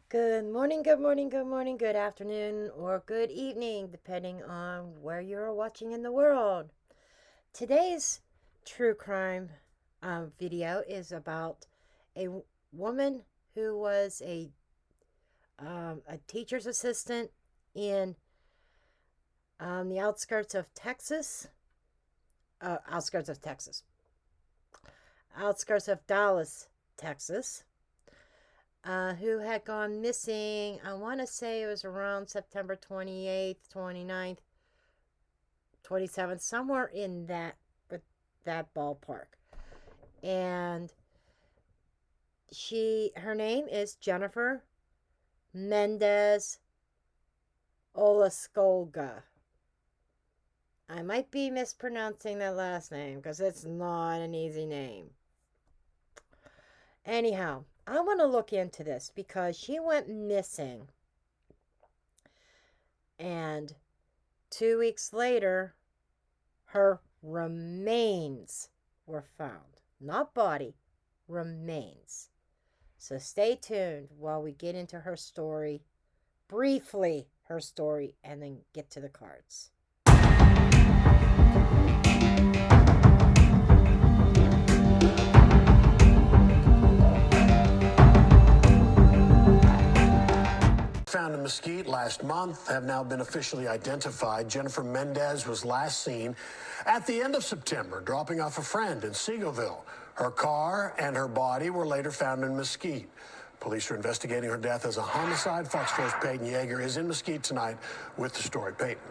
Good morning, good morning, good morning, good afternoon, or good evening, depending on where you're watching in the world. Today's true crime video is about a woman who was a teacher's assistant in the outskirts of Texas, outskirts of Texas, outskirts of Dallas, Texas. Who had gone missing. I want to say it was around September 28th, 29th, 27th, somewhere in that ballpark. And her name is Jennifer Mendez Olascoaga. I might be mispronouncing that last name because it's not an easy name. Anyhow, I want to look into this because she went missing. And 2 weeks later, her remains were found. Not body, remains. So stay tuned while we get into her story, briefly her story, and then get to the cards. Found in Mesquite last month have now been officially identified. Jennifer Mendez was last seen at the end of September dropping off a friend in Seagoville. Her car and her body were later found in Mesquite. Police are investigating her death as a homicide. Fox 4's Peyton Yeager is in Mesquite tonight with the story. Peyton.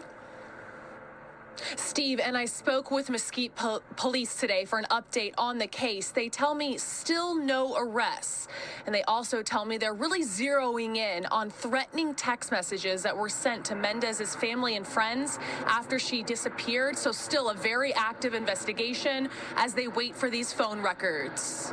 Steve, and I spoke with Mesquite police today for an update on the case. They tell me still no arrests. And they also tell me they're really zeroing in on threatening text messages that were sent to Mendez's family and friends after she disappeared. So still a very active investigation as they wait for these phone records.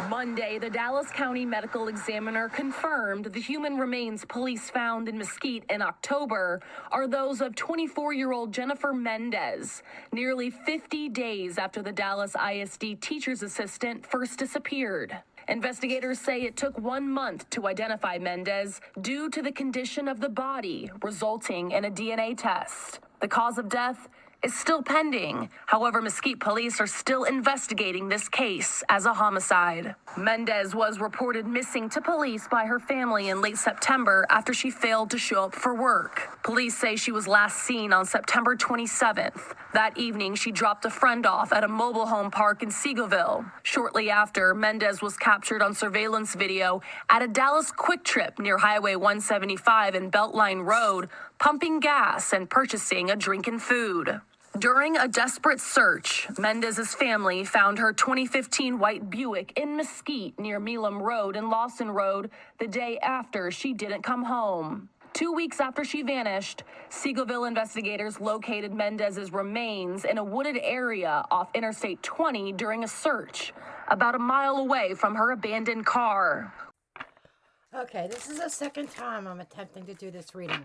Monday, the Dallas County Medical Examiner confirmed the human remains police found in Mesquite in October are those of 24-year-old Jennifer Mendez, nearly 50 days after the Dallas ISD teacher's assistant first disappeared. Investigators say it took 1 month to identify Mendez due to the condition of the body, resulting in a DNA test. The cause of death is still pending. However, Mesquite police are still investigating this case as a homicide. Mendez was reported missing to police by her family in late September after she failed to show up for work. Police say she was last seen on September 27th. That evening, she dropped a friend off at a mobile home park in Seagoville. Shortly after, Mendez was captured on surveillance video at a Dallas Quick Trip near Highway 175 and Beltline Road, pumping gas and purchasing a drink and food. During a desperate search, Mendez's family found her 2015 white Buick in Mesquite near Milam Road and Lawson Road the day after she didn't come home. 2 weeks after she vanished, Seagoville investigators located Mendez's remains in a wooded area off Interstate 20 during a search, about a mile away from her abandoned car. Okay, this is the second time I'm attempting to do this reading.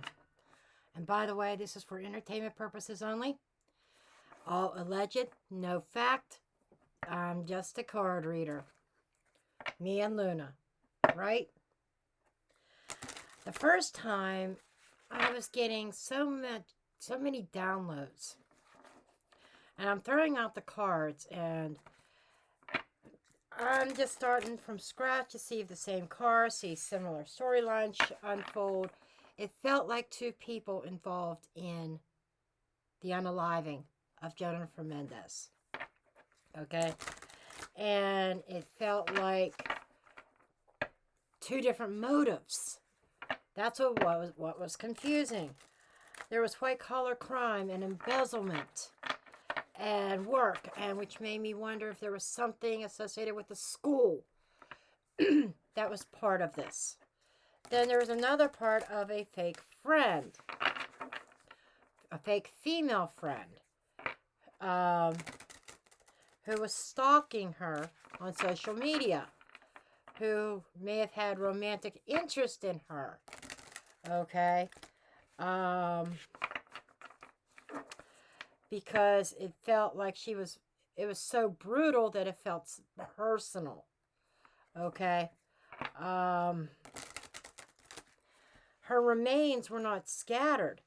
And by the way, this is for entertainment purposes only. All alleged, no fact. I'm just a card reader. Me and Luna, right? The first time, I was getting so many downloads. And I'm throwing out the cards, and I'm just starting from scratch to see if the same cards, see similar storylines unfold. It felt like two people involved in the unaliving of Jennifer Mendez. Okay? And it felt like two different motives. That's what was confusing. There was white-collar crime and embezzlement and work, and which made me wonder if there was something associated with the school that was part of this. Then there was another part of a fake friend, a fake female friend, who was stalking her on social media, who may have had romantic interest in her. Okay? Because it felt like it was so brutal that it felt personal. Okay? Her remains were not scattered.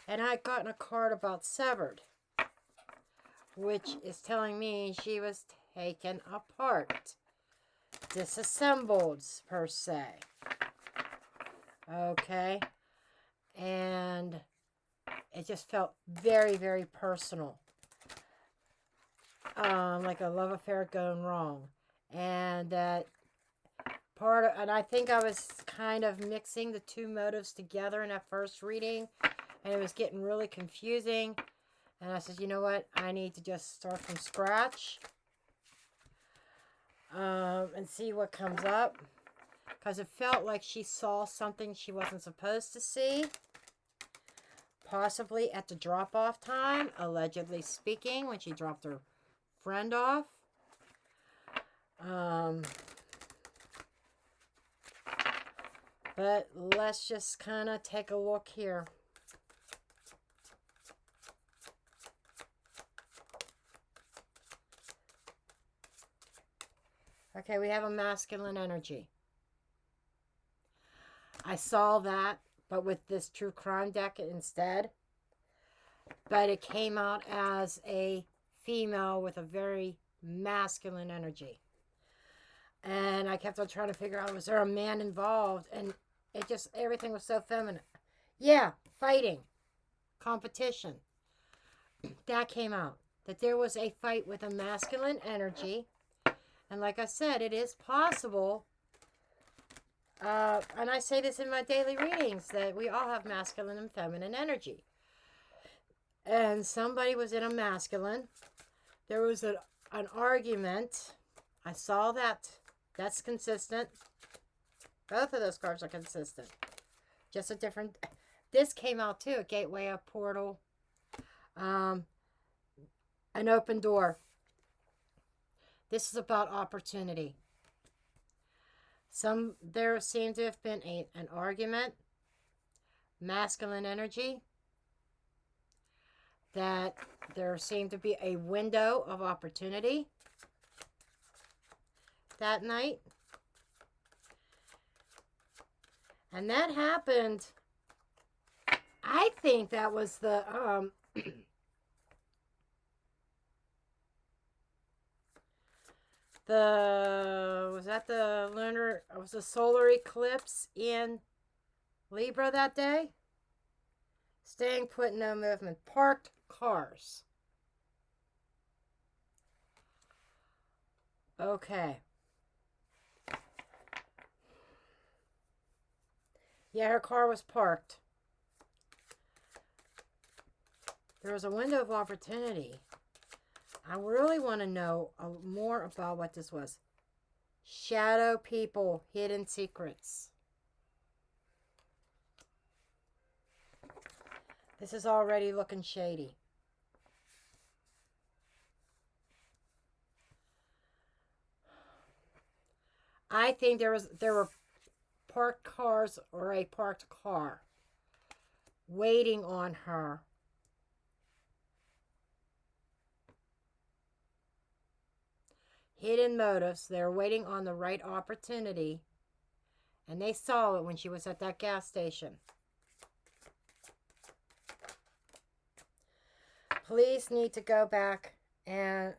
And I had gotten a card about severed, which is telling me she was taken apart, disassembled per se. Okay. And it just felt very, very personal. Like a love affair gone wrong. And that and I think I was kind of mixing the two motives together in that first reading, and it was getting really confusing. And I said, you know what? I need to just start from scratch and see what comes up. Because it felt like she saw something she wasn't supposed to see. Possibly at the drop-off time, allegedly speaking, when she dropped her friend off. But let's just kind of take a look here. Okay, we have a masculine energy. I saw that, but with this true crime deck instead. But it came out as a female with a very masculine energy. And I kept on trying to figure out, was there a man involved? And it just, everything was so feminine. Yeah, fighting, competition. That came out. That there was a fight with a masculine energy. And like I said, it is possible, and I say this in my daily readings, that we all have masculine and feminine energy. And somebody was in a masculine. There was an argument. I saw that. That's consistent. Both of those cards are consistent. Just a different... This came out too. A gateway, a portal. An open door. This is about opportunity. There seemed to have been an argument, masculine energy, that there seemed to be a window of opportunity that night. And that happened, I think that was the, was that the lunar, was the solar eclipse in Libra that day? Staying put, no movement. Parked cars. Okay. Yeah, her car was parked. There was a window of opportunity. I really want to know more about what this was. Shadow people, hidden secrets. This is already looking shady. I think there were parked cars or a parked car waiting on her. Hidden motives. They're waiting on the right opportunity. And they saw it when she was at that gas station. Police need to go back and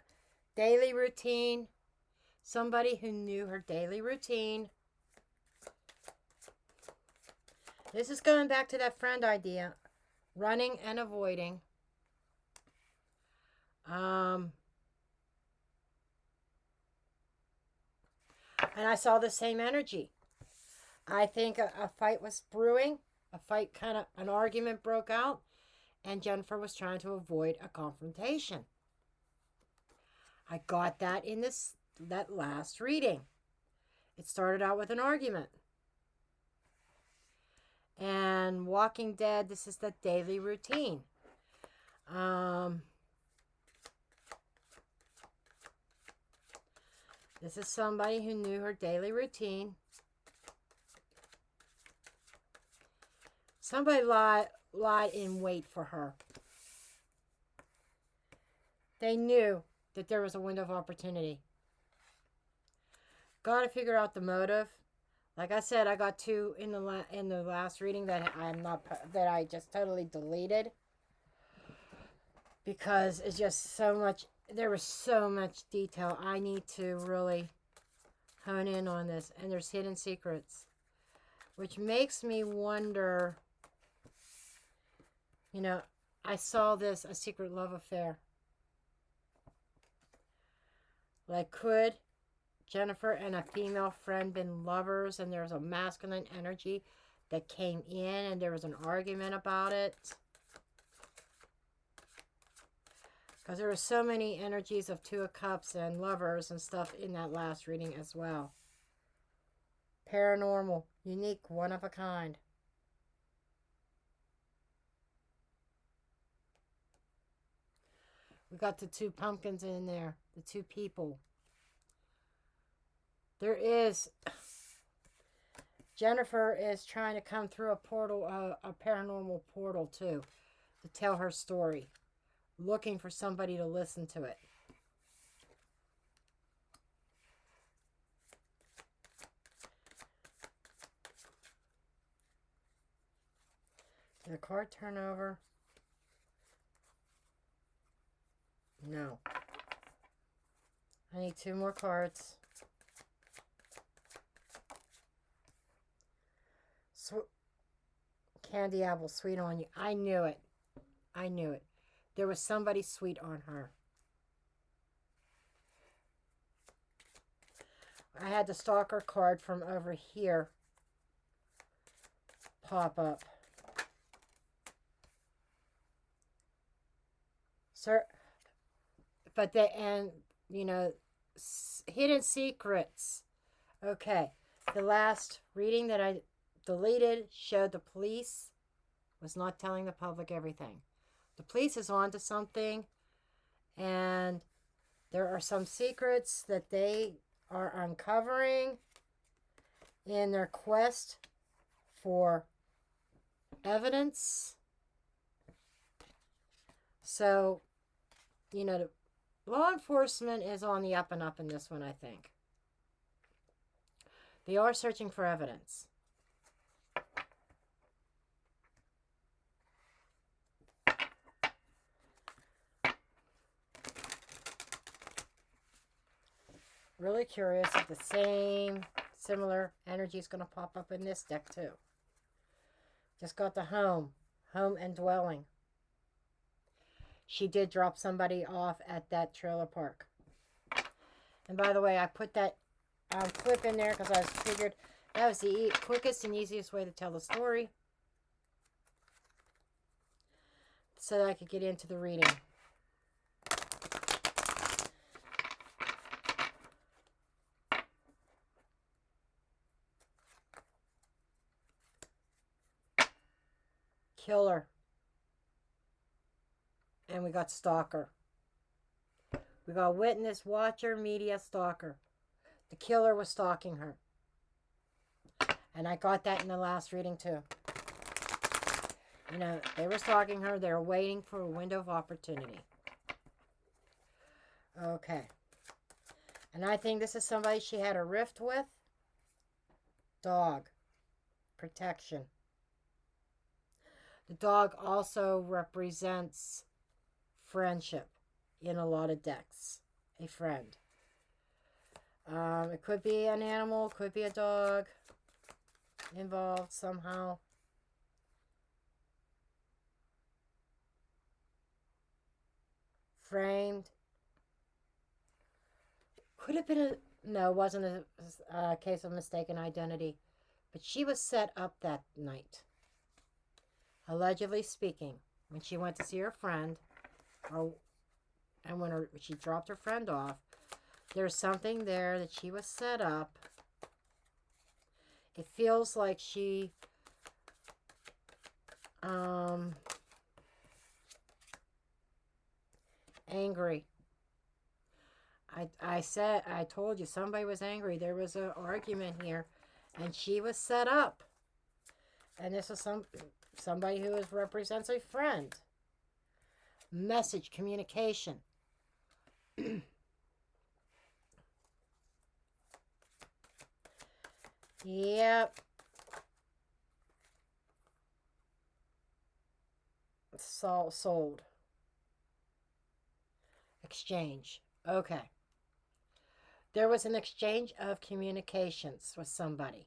daily routine. Somebody who knew her daily routine. This is going back to that friend idea. Running and avoiding. And I saw the same energy. I think a fight was brewing. An argument broke out. And Jennifer was trying to avoid a confrontation. I got that in that last reading. It started out with an argument. And Walking Dead, this is the daily routine. This is somebody who knew her daily routine. Somebody lied in wait for her. They knew that there was a window of opportunity. Got to figure out the motive. Like I said, I got two in the last reading that I just totally deleted because it's just so much. There was so much detail. I need to really hone in on this, and there's hidden secrets, which makes me wonder. You know, I saw this a secret love affair. Like, could Jennifer and a female friend been lovers, and there's a masculine energy that came in and there was an argument about it? Because there were so many energies of Two of Cups and lovers and stuff in that last reading as well. Paranormal, unique, one of a kind. We got the two pumpkins in there, the two people. There is... Jennifer is trying to come through a portal, a paranormal portal too, to tell her story. Looking for somebody to listen to it. Did the card turn over? No. I need two more cards. Candy apple, sweet on you. I knew it. I knew it. There was somebody sweet on her. I had the stalker card from over here pop up. Sir, but hidden secrets. Okay, the last reading that I deleted showed the police was not telling the public everything. The police is on to something, and there are some secrets that they are uncovering in their quest for evidence. So, the law enforcement is on the up and up in this one, I think. They are searching for evidence. Really curious if the same similar energy is going to pop up in this deck too. Just got the home and dwelling. She did drop somebody off at that trailer park. And by the way, I put that clip in there because I figured that was the quickest and easiest way to tell the story, so that I could get into the reading. Killer. And we got stalker. We got witness, watcher, media, stalker. The killer was stalking her. And I got that in the last reading too. They were stalking her. They were waiting for a window of opportunity. Okay. And I think this is somebody she had a rift with. Dog. Protection. The dog also represents friendship in a lot of decks. A friend. It could be an animal, could be a dog involved somehow. Framed. Could have been no, it wasn't a case of mistaken identity. But she was set up that night. Allegedly speaking, when she went to see her friend, and when she dropped her friend off, there's something there that she was set up. It feels like she angry. I told you somebody was angry. There was an argument here, and she was set up. And this is somebody who represents a friend. Message, communication. Yep. Sold. Exchange. Okay. There was an exchange of communications with somebody.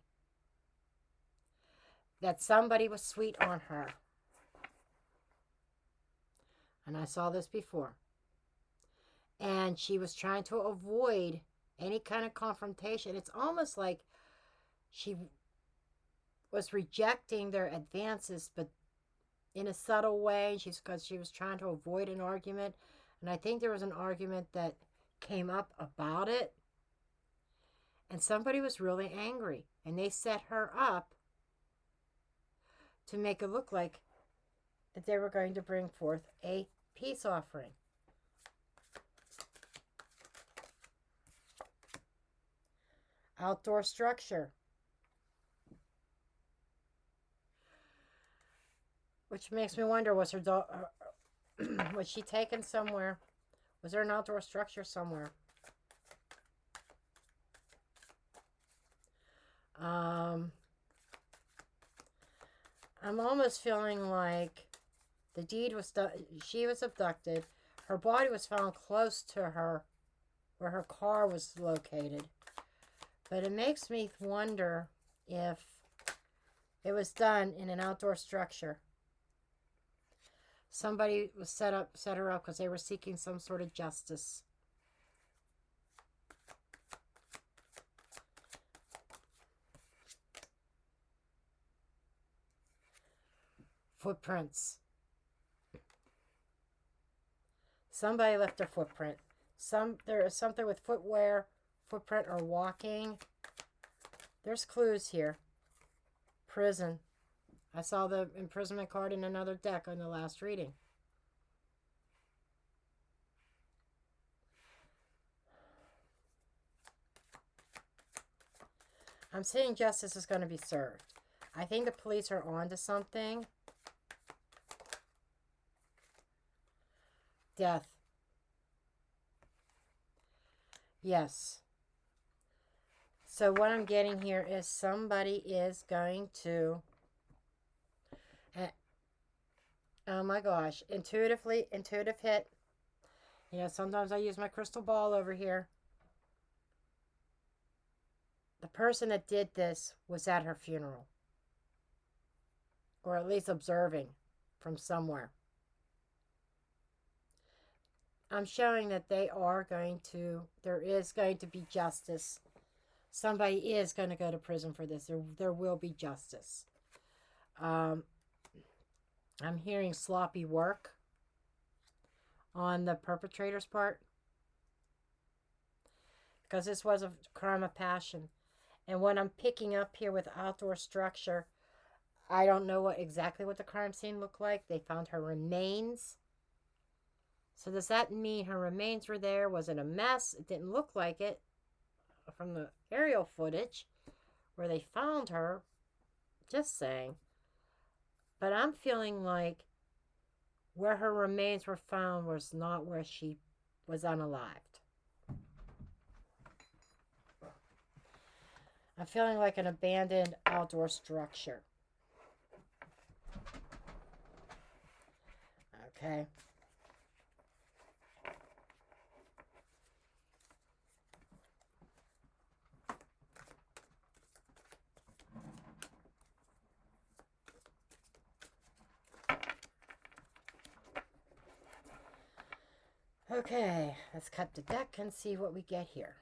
That somebody was sweet on her. And I saw this before. And she was trying to avoid any kind of confrontation. It's almost like she was rejecting their advances, but in a subtle way. Because she was trying to avoid an argument. And I think there was an argument that came up about it. And somebody was really angry. And they set her up to make it look like that they were going to bring forth a peace offering. Outdoor structure. Which makes me wonder, was her dog, was she taken somewhere? Was there an outdoor structure somewhere? I'm almost feeling like the deed was done. She was abducted. Her body was found close to her, where her car was located. But it makes me wonder if it was done in an outdoor structure. Somebody was set her up because they were seeking some sort of justice. Footprints. Somebody left their footprint. There is something with footwear, footprint, or walking. There's clues here. Prison. I saw the imprisonment card in another deck on the last reading. I'm seeing justice is going to be served. I think the police are on to something. Death. Yes. So what I'm getting here is somebody is going to... Oh my gosh. Intuitive hit. You know, sometimes I use my crystal ball over here. The person that did this was at her funeral. Or at least observing from somewhere. I'm showing that there is going to be justice. Somebody is going to go to prison for this. There will be justice. I'm hearing sloppy work on the perpetrator's part. Because this was a crime of passion. And what I'm picking up here with outdoor structure, I don't know exactly what the crime scene looked like. They found her remains. So does that mean her remains were there? Was it a mess? It didn't look like it from the aerial footage where they found her. Just saying. But I'm feeling like where her remains were found was not where she was unalived. I'm feeling like an abandoned outdoor structure. Okay. Okay, let's cut the deck and see what we get here.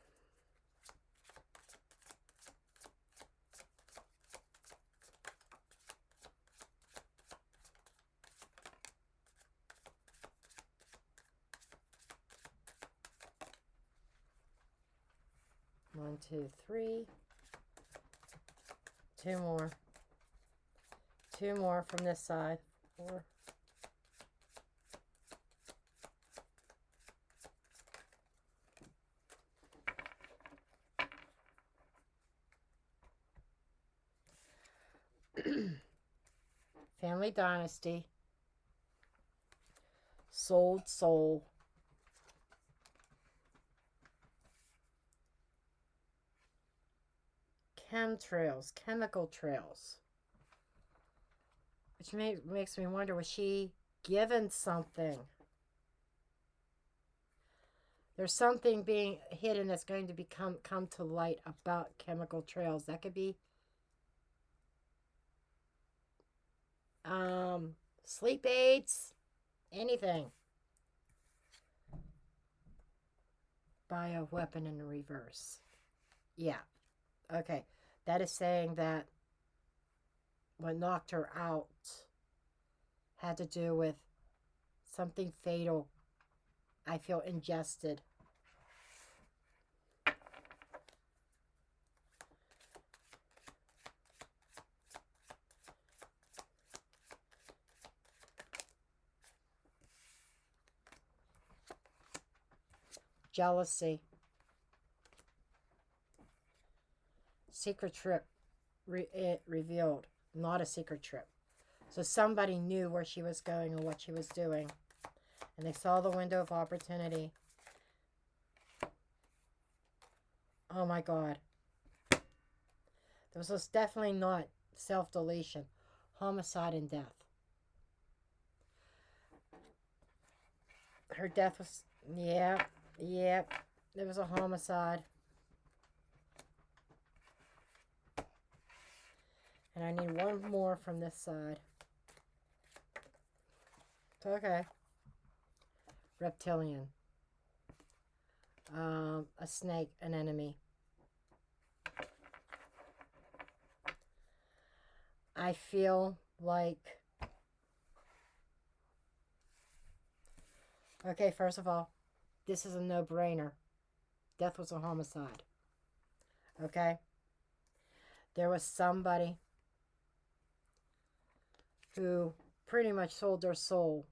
One, two, three. Two more. Two more from this side. Four. Family dynasty. Sold soul. chemtrails, chemical trails. Which makes me wonder, was she given something? There's something being hidden that's going to come to light about chemical trails. That could be sleep aids, anything. Bioweapon in reverse. Yeah. Okay. That is saying that what knocked her out had to do with something fatal, I feel, ingested. Jealousy. Secret trip revealed. Not a secret trip. So somebody knew where she was going and what she was doing. And they saw the window of opportunity. Oh my God. This was definitely not self-deletion. Homicide and death. Her death was... Yep. It was a homicide. And I need one more from this side. Okay. Reptilian. A snake, an enemy. I feel like... Okay, first of all, this is a no-brainer. Death was a homicide. Okay? There was somebody who pretty much sold their soul,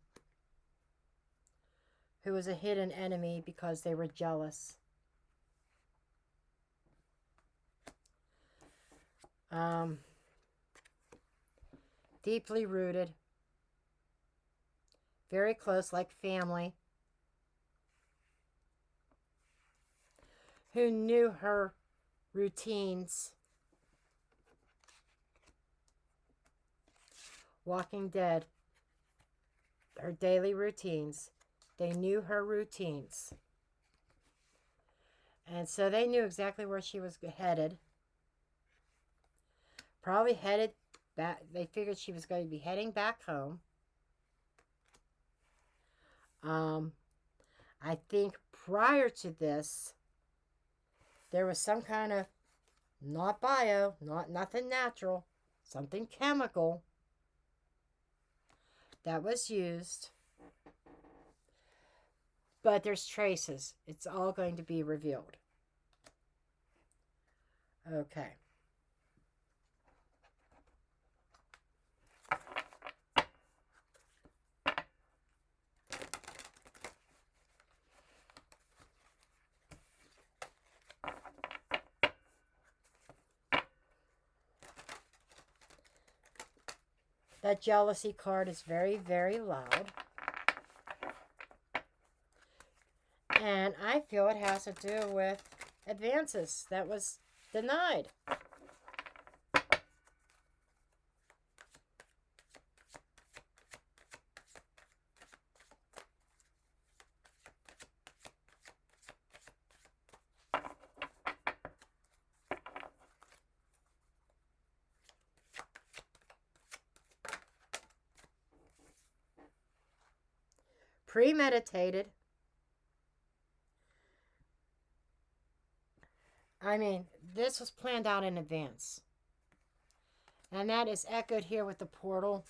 who was a hidden enemy because they were jealous. Deeply rooted, very close, like family, who knew her routines. Walking Dead, her daily routines. They knew her routines. And so they knew exactly where she was headed. Probably headed back. They figured she was going to be heading back home. I think prior to this, there was some kind of, not bio, nothing natural, something chemical that was used. But there's traces. It's all going to be revealed. Okay. That jealousy card is very, very loud. And I feel it has to do with advances that was denied. Premeditated. I mean, this was planned out in advance. And that is echoed here with the portal.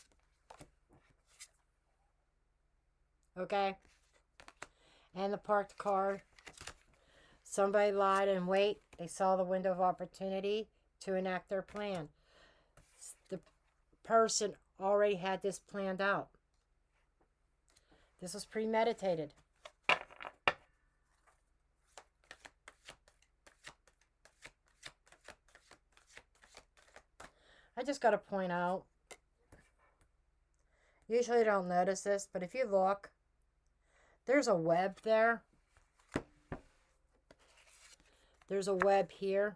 Okay? And the parked car. Somebody lied in wait. They saw the window of opportunity to enact their plan. The person already had this planned out. This was premeditated. I just got to point out, usually I don't notice this, but if you look, there's a web there. There's a web here.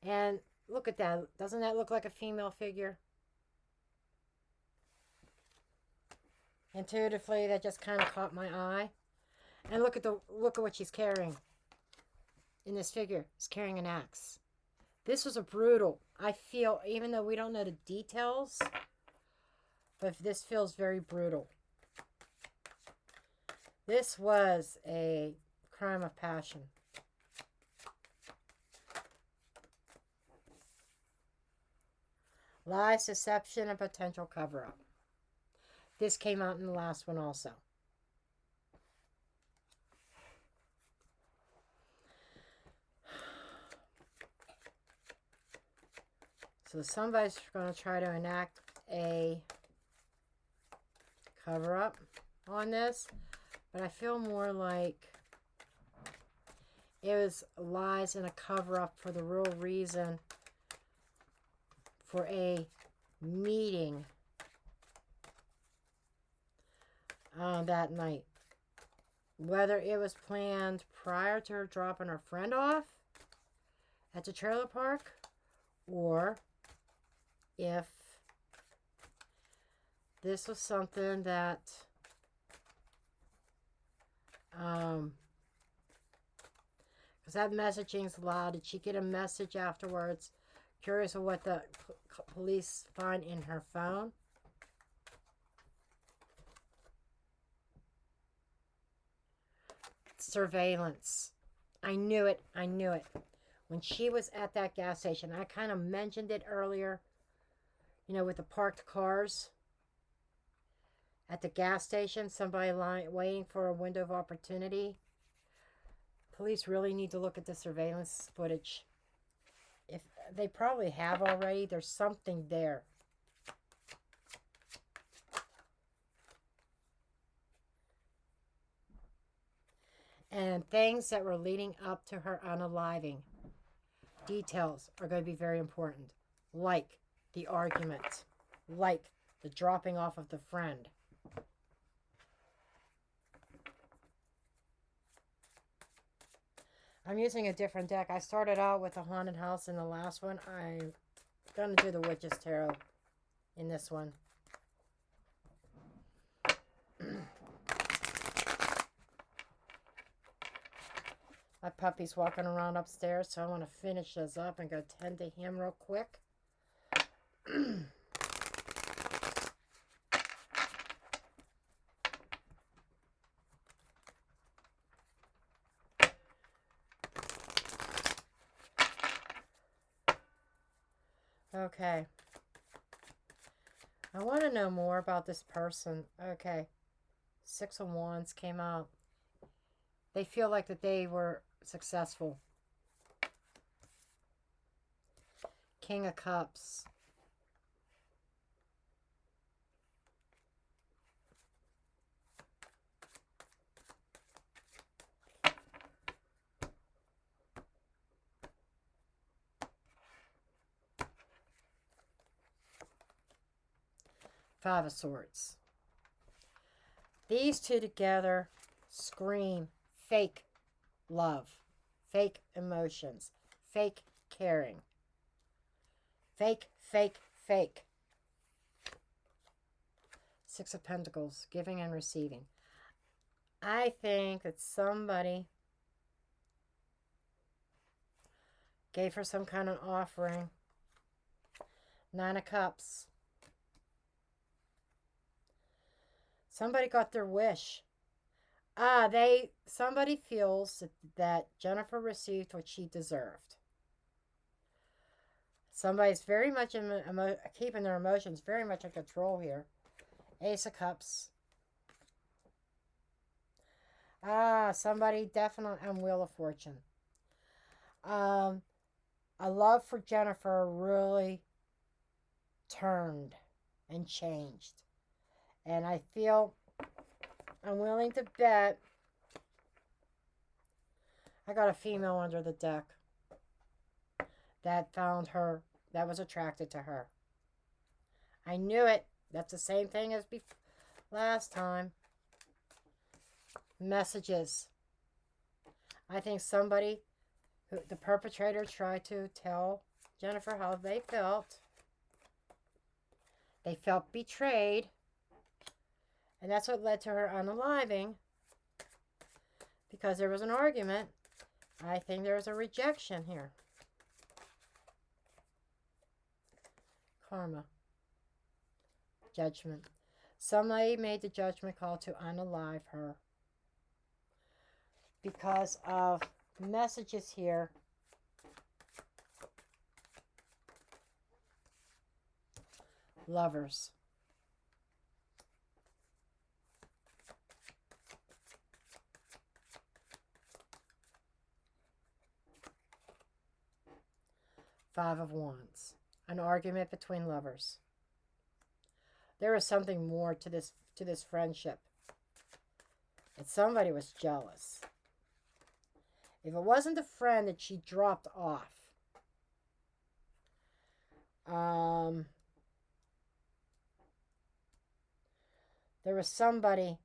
And look at that. Doesn't that look like a female figure? Intuitively, that just kind of caught my eye. And look at what she's carrying. In this figure, she's carrying an axe. This was a brutal. I feel, even though we don't know the details, but this feels very brutal. This was a crime of passion. Lies, deception, and potential cover-up. This came out in the last one also. So somebody's going to try to enact a cover-up on this, but I feel more like it was lies and a cover-up for the real reason for a meeting that night. Whether it was planned prior to her dropping her friend off at the trailer park, or if this was something that because that messaging's loud. Did she get a message afterwards? Curious of what the police find in her phone. Surveillance. I knew it. I knew it. When she was at that gas station, I kind of mentioned it earlier, you know, with the parked cars at the gas station, somebody waiting for a window of opportunity. Police really need to look at the surveillance footage. If they probably have already, there's something there. And things that were leading up to her unaliving. Details are going to be very important. Like the argument. Like the dropping off of the friend. I'm using a different deck. I started out with the Haunted House in the last one. I'm going to do the Witch's Tarot in this one. My puppy's walking around upstairs, so I want to finish this up and go tend to him real quick. Okay. I want to know more about this person. Okay. 6 of Wands came out. They feel like that they were successful. King of Cups. Five of Swords. These two together scream fake love, fake emotions, fake caring. Fake, fake, fake. Six of Pentacles, giving and receiving. I think that somebody gave her some kind of offering. Nine of Cups. Somebody got their wish. Somebody feels that Jennifer received what she deserved. Somebody's very much keeping their emotions very much in control here. Ace of Cups. Somebody definitely on Wheel of Fortune. A love for Jennifer really turned and changed. And I feel I'm willing to bet I got a female under the deck that found her, that was attracted to her. I knew it. That's the same thing as last time. Messages. I think somebody, the perpetrator, tried to tell Jennifer how they felt. They felt betrayed. And that's what led to her unaliving. Because there was an argument. I think there was a rejection here. Karma. Judgment. Somebody made the judgment call to unalive her. Because of messages here. Lovers. Five of Wands. An argument between lovers. There was something more to this friendship. And somebody was jealous. If it wasn't the friend that she dropped off, there was somebody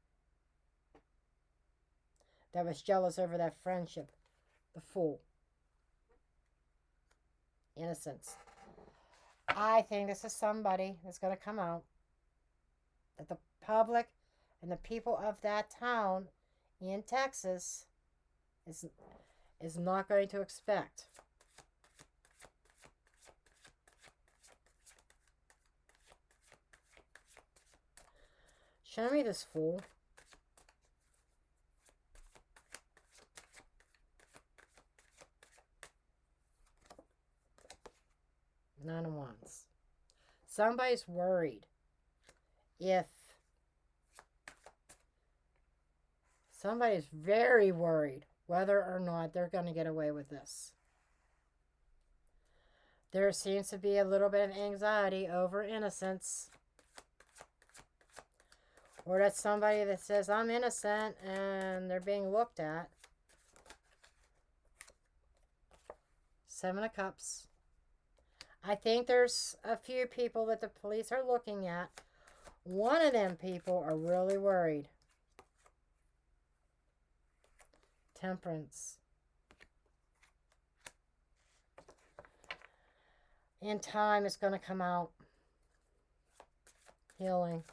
that was jealous over that friendship. The Fool. Innocence. I think this is somebody that's going to come out that the public and the people of that town in Texas is not going to expect. Show me this Fool. Nine of Wands. Somebody's worried somebody's very worried whether or not they're going to get away with this. There seems to be a little bit of anxiety over innocence. Or that's somebody that says, I'm innocent, and they're being looked at. Seven of Cups. I think there's a few people that the police are looking at. One of them people are really worried. Temperance. In time, it's going to come out. Healing.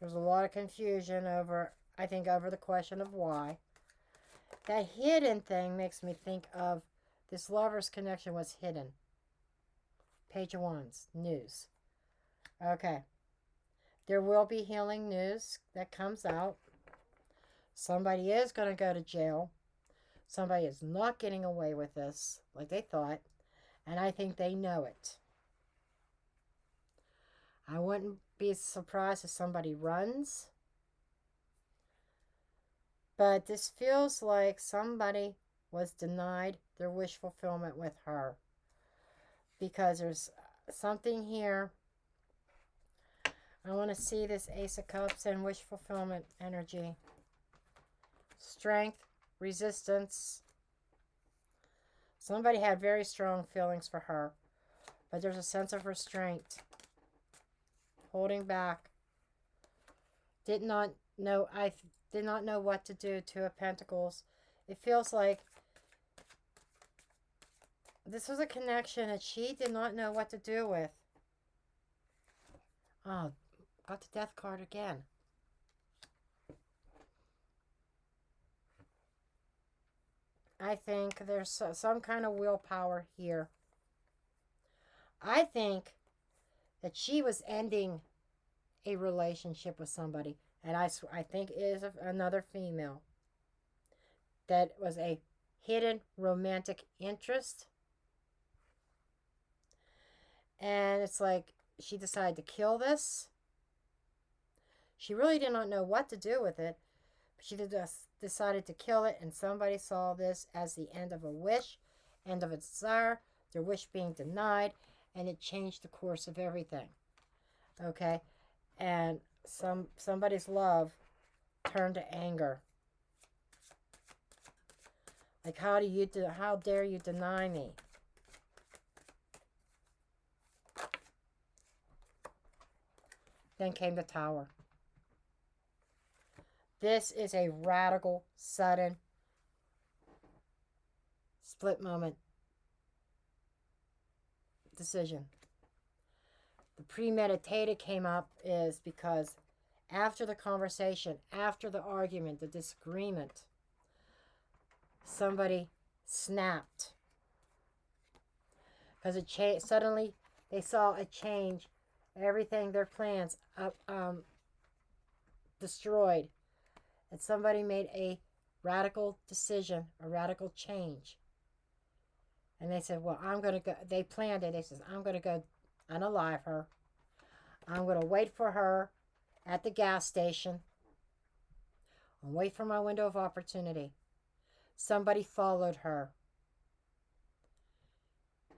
There's a lot of confusion over the question of why. That hidden thing makes me think of this lover's connection was hidden. Page of Wands. News. Okay. There will be healing news that comes out. Somebody is going to go to jail. Somebody is not getting away with this like they thought. And I think they know it. I wouldn't be surprised if somebody runs. But this feels like somebody was denied their wish fulfillment with her. Because there's something here. I want to see this Ace of Cups and wish fulfillment energy. Strength, resistance. Somebody had very strong feelings for her. But there's a sense of restraint. Holding back. I did not know what to do. Two of Pentacles. It feels like this was a connection that she did not know what to do with. Oh, got the Death card again. I think there's some kind of willpower here. I think that she was ending a relationship with somebody. And I think it is another female. That was a hidden romantic interest. And it's like she decided to kill this. She really did not know what to do with it. But she just decided to kill it. And somebody saw this as the end of a wish. End of a desire. Their wish being denied. And it changed the course of everything. Okay? And somebody's love turned to anger. Like, how dare you deny me? Then came the Tower. This is a radical, sudden, split moment decision. The premeditated came up is because after the conversation, after the argument, the disagreement, somebody snapped. Because suddenly they saw a change. Everything, their plans destroyed. And somebody made a radical decision, a radical change. And they said, well, I'm going to go. They planned it. They said, I'm going to go unalive her. I'm going to wait for her at the gas station and wait for my window of opportunity. Somebody followed her.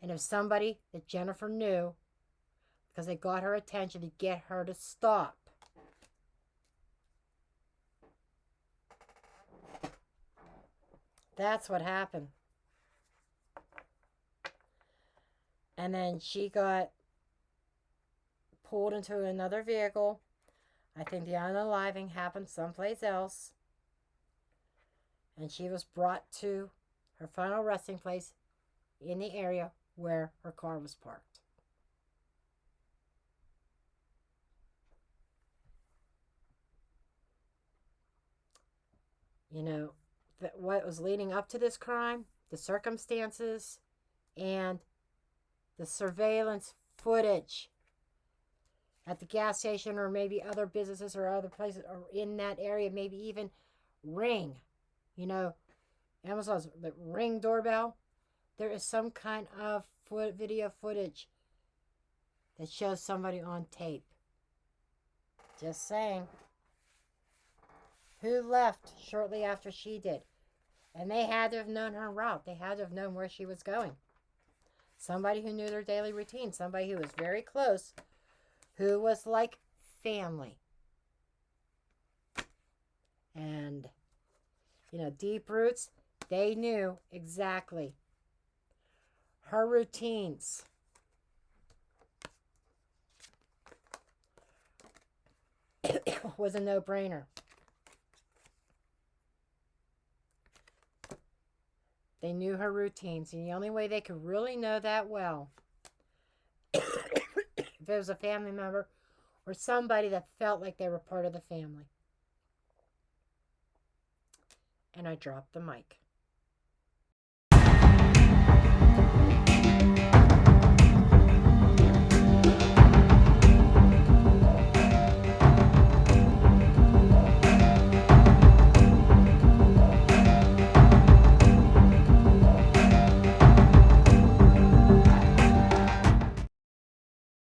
And if somebody that Jennifer knew, because they got her attention to get her to stop. That's what happened. And then she got pulled into another vehicle. I think the unaliving happened someplace else. And she was brought to her final resting place in the area where her car was parked. You know, what was leading up to this crime, the circumstances, and the surveillance footage at the gas station, or maybe other businesses or other places or in that area, maybe even Ring. You know, Amazon's the Ring doorbell. There is some kind of video footage that shows somebody on tape. Just saying. Who left shortly after she did? And they had to have known her route. They had to have known where she was going. Somebody who knew their daily routine. Somebody who was very close. Who was like family. And, you know, deep roots, they knew exactly her routines. It was a no-brainer. They knew her routines, and the only way they could really know that well, if it was a family member or somebody that felt like they were part of the family. And I dropped the mic.